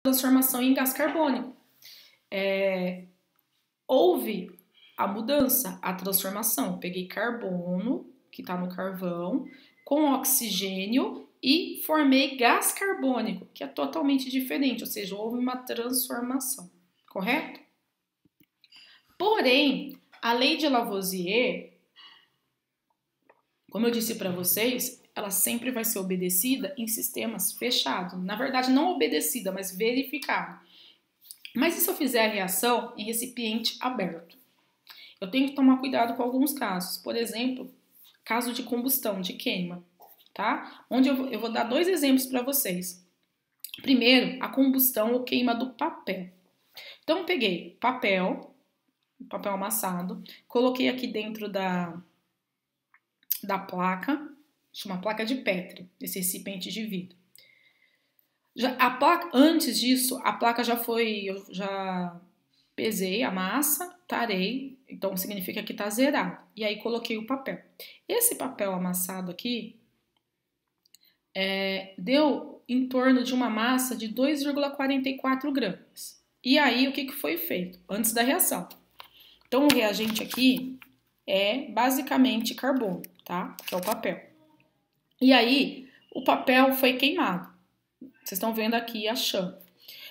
transformação em gás carbônico. Houve a mudança, a transformação. Peguei carbono, que está no carvão, com oxigênio e formei gás carbônico, que é totalmente diferente, ou seja, houve uma transformação, correto? Porém, a lei de Lavoisier, como eu disse para vocês, ela sempre vai ser obedecida em sistemas fechados. Na verdade, não obedecida, mas verificada. Mas e se eu fizer a reação em recipiente aberto? Eu tenho que tomar cuidado com alguns casos. Por exemplo, caso de combustão, de queima, tá? Onde eu vou dar 2 exemplos para vocês. Primeiro, a combustão ou queima do papel. Então, eu peguei papel amassado, coloquei aqui dentro da placa, chama placa de Petri, esse recipiente de vidro. Antes disso, a placa eu já pesei a massa, tarei, então significa que tá zerado. E aí coloquei o papel. Esse papel amassado aqui deu em torno de uma massa de 2,44 gramas. E aí o que foi feito antes da reação? Então o reagente aqui é basicamente carbono, tá? Que é o papel. E aí o papel foi queimado. Vocês estão vendo aqui a chama.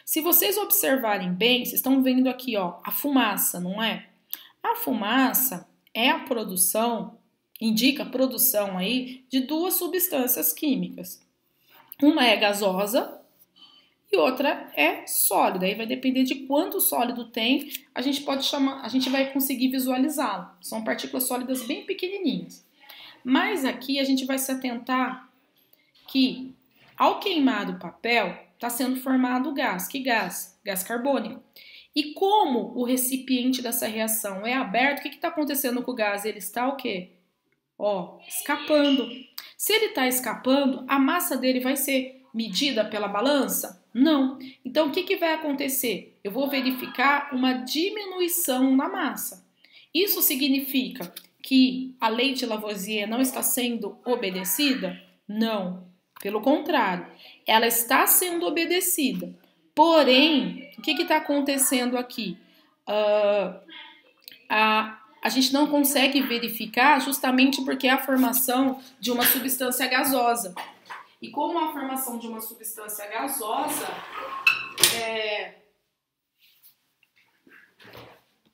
Se vocês observarem bem, vocês estão vendo aqui, ó, a fumaça, não é? A fumaça é a produção, indica a produção aí de 2 substâncias químicas. Uma é gasosa e outra é sólida. Aí vai depender de quanto sólido tem, a gente vai conseguir visualizá-lo. São partículas sólidas bem pequenininhas. Mas aqui a gente vai se atentar que ao queimar o papel, está sendo formado gás. Que gás? Gás carbônico. E como o recipiente dessa reação é aberto, o que está acontecendo com o gás? Ele está o quê? Ó, escapando. Se ele está escapando, a massa dele vai ser medida pela balança? Não. Então, o que vai acontecer? Eu vou verificar uma diminuição na massa. Isso significa que a lei de Lavoisier não está sendo obedecida? Não. Pelo contrário, ela está sendo obedecida. Porém, o que está acontecendo aqui? A gente não consegue verificar justamente porque é a formação de uma substância gasosa. E como a formação de uma substância gasosa,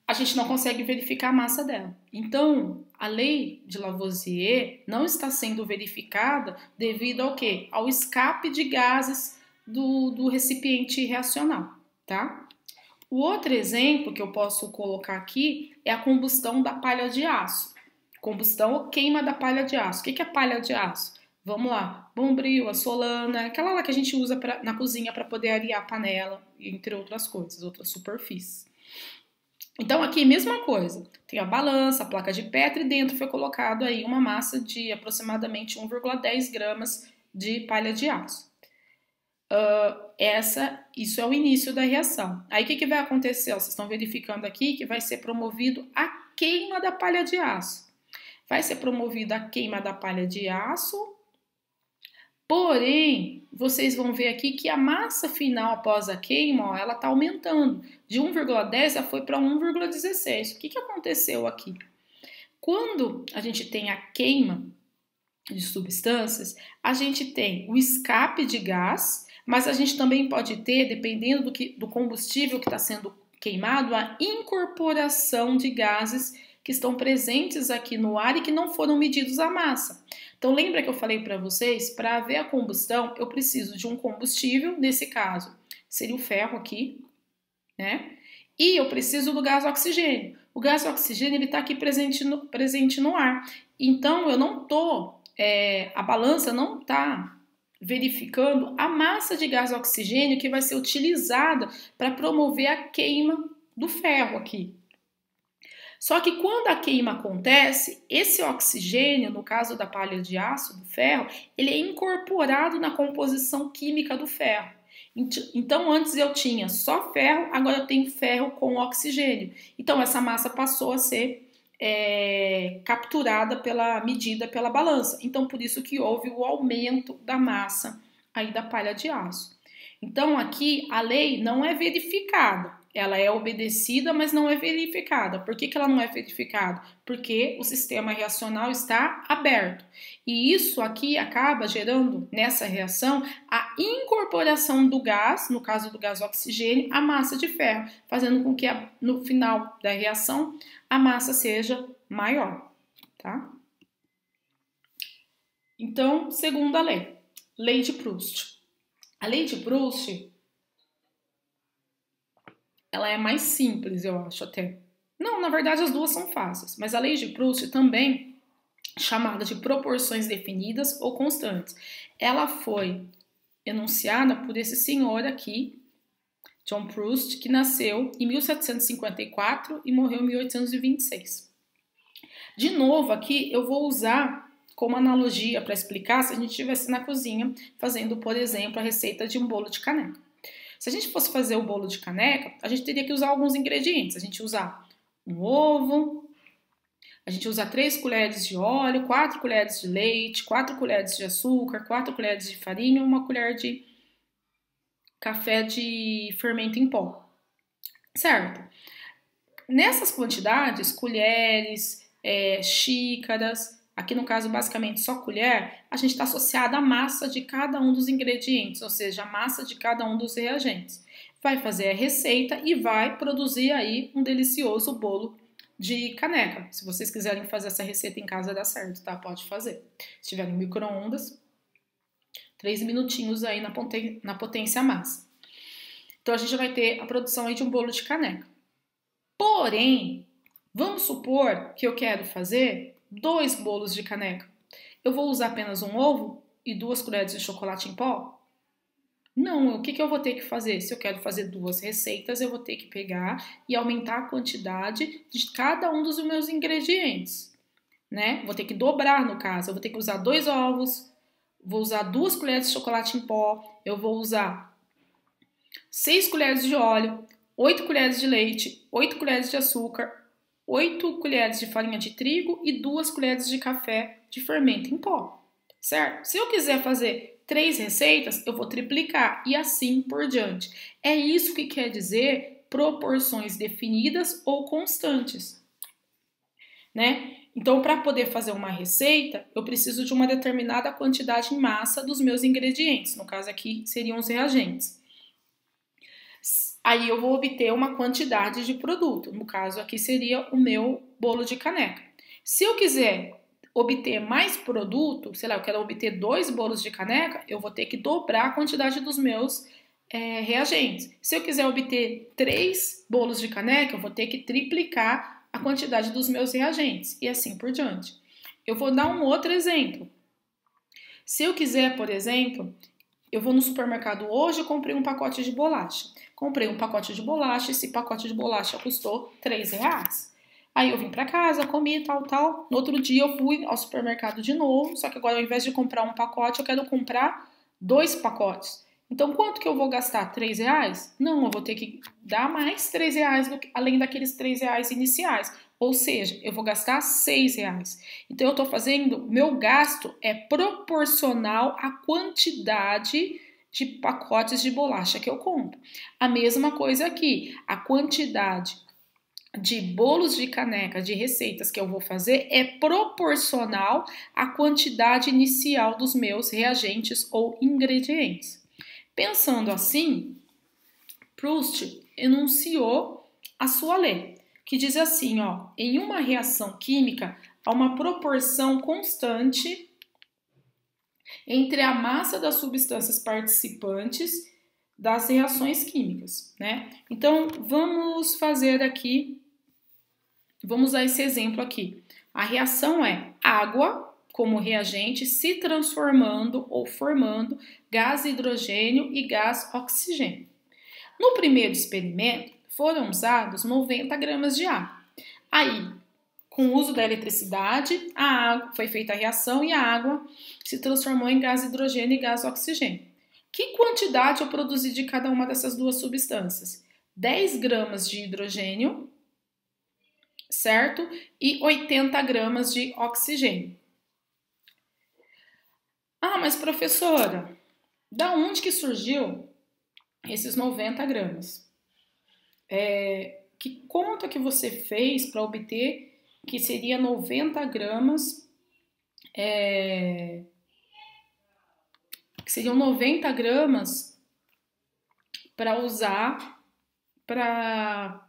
a gente não consegue verificar a massa dela. Então, a lei de Lavoisier não está sendo verificada devido ao quê? Ao escape de gases do recipiente reacional, tá? O outro exemplo que eu posso colocar aqui é a combustão da palha de aço. Combustão ou queima da palha de aço. O que é palha de aço? Vamos lá, bombril, a solana, aquela lá que a gente usa na cozinha para poder arear a panela, entre outras coisas, outras superfícies. Então aqui mesma coisa, tem a balança, a placa de Petri e dentro foi colocado aí uma massa de aproximadamente 1,10 gramas de palha de aço. Isso é o início da reação. Aí o que vai acontecer? Vocês estão verificando aqui que vai ser promovido a queima da palha de aço. Vai ser promovida a queima da palha de aço, porém, vocês vão ver aqui que a massa final após a queima, ó, ela está aumentando. De 1,10 ela foi para 1,16. O que aconteceu aqui? Quando a gente tem a queima de substâncias, a gente tem o escape de gás, mas a gente também pode ter, dependendo do combustível que está sendo queimado, a incorporação de gases que estão presentes aqui no ar e que não foram medidos à massa. Então, lembra que eu falei para vocês, para haver a combustão, eu preciso de um combustível, nesse caso, seria o ferro aqui, né? E eu preciso do gás oxigênio. O gás oxigênio, ele está aqui presente no ar. Então, eu não estou, a balança não está verificando a massa de gás oxigênio que vai ser utilizada para promover a queima do ferro aqui. Só que quando a queima acontece, esse oxigênio, no caso da palha de aço, do ferro, ele é incorporado na composição química do ferro. Então, antes eu tinha só ferro, agora eu tenho ferro com oxigênio. Então, essa massa passou a ser capturada medida pela balança. Então, por isso que houve o aumento da massa aí da palha de aço. Então, aqui, a lei não é verificada. Ela é obedecida, mas não é verificada. Por que ela não é verificada? Porque o sistema reacional está aberto. E isso aqui acaba gerando, nessa reação, a incorporação do gás, no caso do gás oxigênio, à massa de ferro, fazendo com que no final da reação a massa seja maior, tá? Então, segunda lei, lei de Proust. A lei de Proust, ela é mais simples, eu acho até. Não, na verdade as duas são fáceis, mas a lei de Proust também, chamada de proporções definidas ou constantes, ela foi enunciada por esse senhor aqui, John Proust, que nasceu em 1754 e morreu em 1826. De novo, aqui eu vou usar como analogia para explicar se a gente estivesse na cozinha fazendo, por exemplo, a receita de um bolo de caneca. Se a gente fosse fazer o bolo de caneca, a gente teria que usar alguns ingredientes. A gente usar um ovo, a gente usa 3 colheres de óleo, 4 colheres de leite, 4 colheres de açúcar, 4 colheres de farinha e 1 colher de café de fermento em pó. Certo? Nessas quantidades, colheres, xícaras, aqui no caso basicamente só colher, a gente está associado à massa de cada um dos ingredientes, ou seja, a massa de cada um dos reagentes. Vai fazer a receita e vai produzir aí um delicioso bolo de caneca. Se vocês quiserem fazer essa receita em casa, dá certo, tá? Pode fazer. Se tiver no micro-ondas, 3 minutinhos aí na potência massa. Então a gente vai ter a produção aí de um bolo de caneca. Porém, vamos supor que eu quero fazer 2 bolos de caneca. Eu vou usar apenas um ovo e 2 colheres de chocolate em pó? Não, o que eu vou ter que fazer? Se eu quero fazer 2 receitas, eu vou ter que pegar e aumentar a quantidade de cada um dos meus ingredientes, né? Vou ter que dobrar, no caso. Eu vou ter que usar 2 ovos, vou usar 2 colheres de chocolate em pó, eu vou usar 6 colheres de óleo, 8 colheres de leite, 8 colheres de açúcar, 8 colheres de farinha de trigo e 2 colheres de café de fermento em pó, certo? Se eu quiser fazer 3 receitas, eu vou triplicar e assim por diante. É isso que quer dizer proporções definidas ou constantes, né? Então, para poder fazer uma receita, eu preciso de uma determinada quantidade em massa dos meus ingredientes. No caso aqui, seriam os reagentes. Aí eu vou obter uma quantidade de produto. No caso aqui seria o meu bolo de caneca. Se eu quiser obter mais produto, sei lá, eu quero obter 2 bolos de caneca, eu vou ter que dobrar a quantidade dos meus reagentes. Se eu quiser obter 3 bolos de caneca, eu vou ter que triplicar a quantidade dos meus reagentes e assim por diante. Eu vou dar um outro exemplo. Se eu quiser, por exemplo, eu vou no supermercado hoje e comprei um pacote de bolacha. Comprei um pacote de bolacha, esse pacote de bolacha custou R$3. Aí eu vim pra casa, comi, tal. No outro dia eu fui ao supermercado de novo, só que agora ao invés de comprar um pacote, eu quero comprar 2 pacotes. Então, quanto que eu vou gastar? R$3? Não, eu vou ter que dar mais R$3 além daqueles R$3 iniciais. Ou seja, eu vou gastar R$6. Então, eu estou fazendo, meu gasto é proporcional à quantidade de pacotes de bolacha que eu compro. A mesma coisa aqui, a quantidade de bolos de caneca, de receitas que eu vou fazer é proporcional à quantidade inicial dos meus reagentes ou ingredientes. Pensando assim, Proust enunciou a sua lei, que diz assim, ó, em uma reação química há uma proporção constante entre a massa das substâncias participantes das reações químicas, né? Então, vamos fazer aqui, vamos usar esse exemplo aqui. A reação é água como reagente se transformando ou formando gás hidrogênio e gás oxigênio. No primeiro experimento, foram usados 90 gramas de água. Aí, com o uso da eletricidade, foi feita a reação e a água se transformou em gás hidrogênio e gás oxigênio. Que quantidade eu produzi de cada uma dessas duas substâncias? 10 gramas de hidrogênio, certo? E 80 gramas de oxigênio. Ah, mas professora, da onde que surgiu esses 90 gramas. Que conta que você fez para obter que seria 90 gramas, que seriam 90 gramas para usar para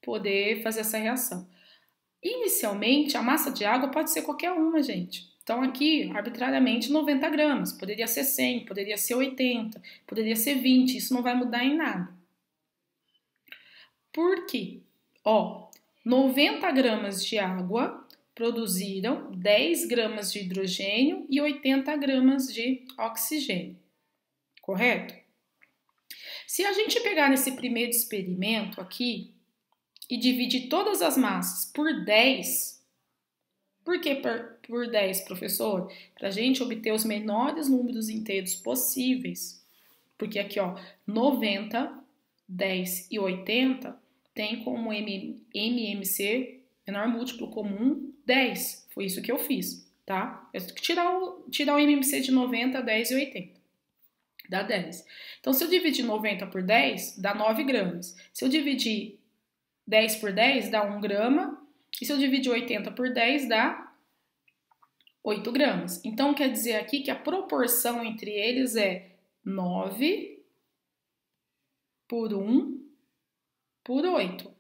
poder fazer essa reação. Inicialmente, a massa de água pode ser qualquer uma, gente. Então, aqui, arbitrariamente, 90 gramas. Poderia ser 100, poderia ser 80, poderia ser 20. Isso não vai mudar em nada. Por quê? 90 gramas de água produziram 10 gramas de hidrogênio e 80 gramas de oxigênio. Correto? Se a gente pegar nesse primeiro experimento aqui e dividir todas as massas por 10, por que por 10, professor? Para a gente obter os menores números inteiros possíveis. Porque aqui, 90, 10 e 80 tem como MMC, menor múltiplo comum, 10. Foi isso que eu fiz, tá? Eu tenho que tirar o MMC de 90, 10 e 80. Dá 10. Então, se eu dividir 90 por 10, dá 9 gramas. Se eu dividir 10 por 10, dá 1 grama. E se eu dividir 80 por 10, dá 8 gramas. Então, quer dizer aqui que a proporção entre eles é 9 por 1 por 8.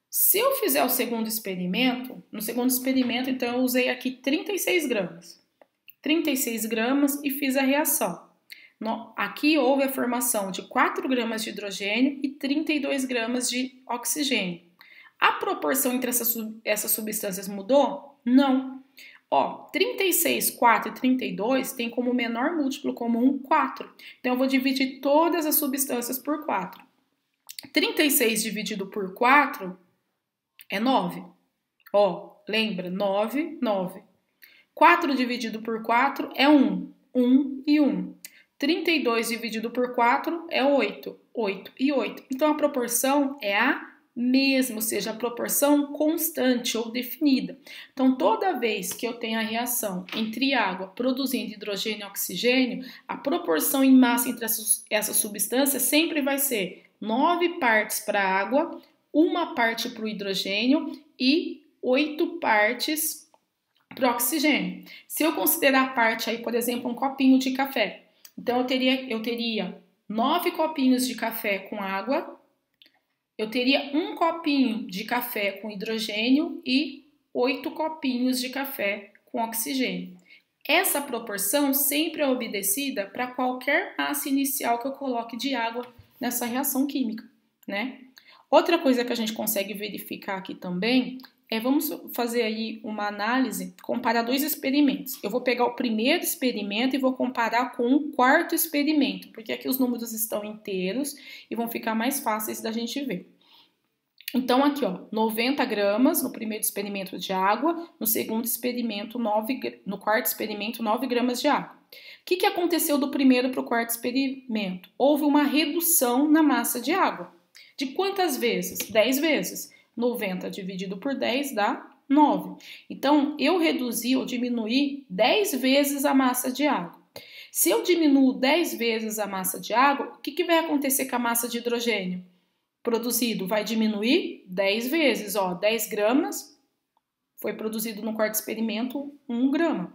Se eu fizer o segundo experimento, no segundo experimento, então, eu usei aqui 36 gramas. 36 gramas e fiz a reação. Aqui houve a formação de 4 gramas de hidrogênio e 32 gramas de oxigênio. A proporção entre essas substâncias mudou? Não. 36, 4 e 32 tem como menor múltiplo comum 4. Então, eu vou dividir todas as substâncias por 4. 36 dividido por 4 é 9. Lembra? 9, 9. 4 dividido por 4 é 1. 1 e 1. 32 dividido por 4 é 8. 8 e 8. Então, a proporção é a mesma, ou seja, a proporção constante ou definida. Então, toda vez que eu tenho a reação entre água produzindo hidrogênio e oxigênio, a proporção em massa entre essas substâncias sempre vai ser 9 partes para a água, 1 parte para o hidrogênio e 8 partes para o oxigênio. Se eu considerar a parte aí, por exemplo, um copinho de café, então eu teria 9 copinhos de café com água, eu teria 1 copinho de café com hidrogênio e 8 copinhos de café com oxigênio. Essa proporção sempre é obedecida para qualquer massa inicial que eu coloque de água nessa reação química, né? Outra coisa que a gente consegue verificar aqui também vamos fazer aí uma análise, comparar 2 experimentos. Eu vou pegar o primeiro experimento e vou comparar com o quarto experimento, porque aqui os números estão inteiros e vão ficar mais fáceis da gente ver. Então, aqui, 90 gramas no primeiro experimento de água, no segundo experimento, no quarto experimento, 9 gramas de água. O que aconteceu do primeiro para o quarto experimento? Houve uma redução na massa de água. De quantas vezes? 10 vezes. 90 dividido por 10 dá 9. Então, eu diminuí 10 vezes a massa de água. Se eu diminuo 10 vezes a massa de água, o que vai acontecer com a massa de hidrogênio produzido? Vai diminuir 10 vezes. 10 gramas foi produzido no quarto experimento, 1 grama.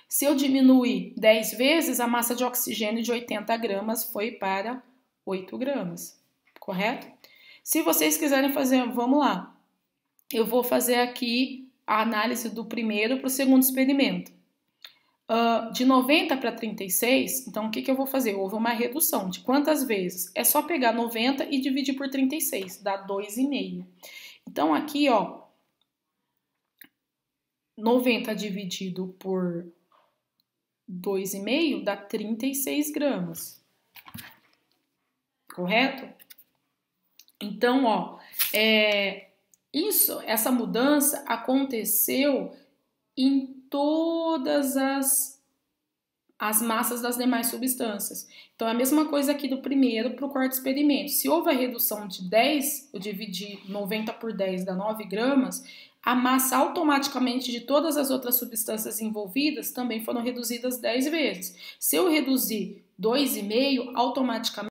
Se eu diminuir 10 vezes, a massa de oxigênio de 80 gramas foi para 8 gramas. Correto? Se vocês quiserem fazer, vamos lá. Eu vou fazer aqui a análise do primeiro para o segundo experimento. De 90 para 36, então o que eu vou fazer? Houve uma redução. De quantas vezes? É só pegar 90 e dividir por 36, dá 2,5. Então aqui, 90 dividido por 2,5 dá 36 gramas. Correto? Então, essa mudança aconteceu em todas as massas das demais substâncias. Então, é a mesma coisa aqui do primeiro para o quarto experimento. Se houve a redução de 10, eu dividi 90 por 10 dá 9 gramas, a massa automaticamente de todas as outras substâncias envolvidas também foram reduzidas 10 vezes. Se eu reduzir 2,5, automaticamente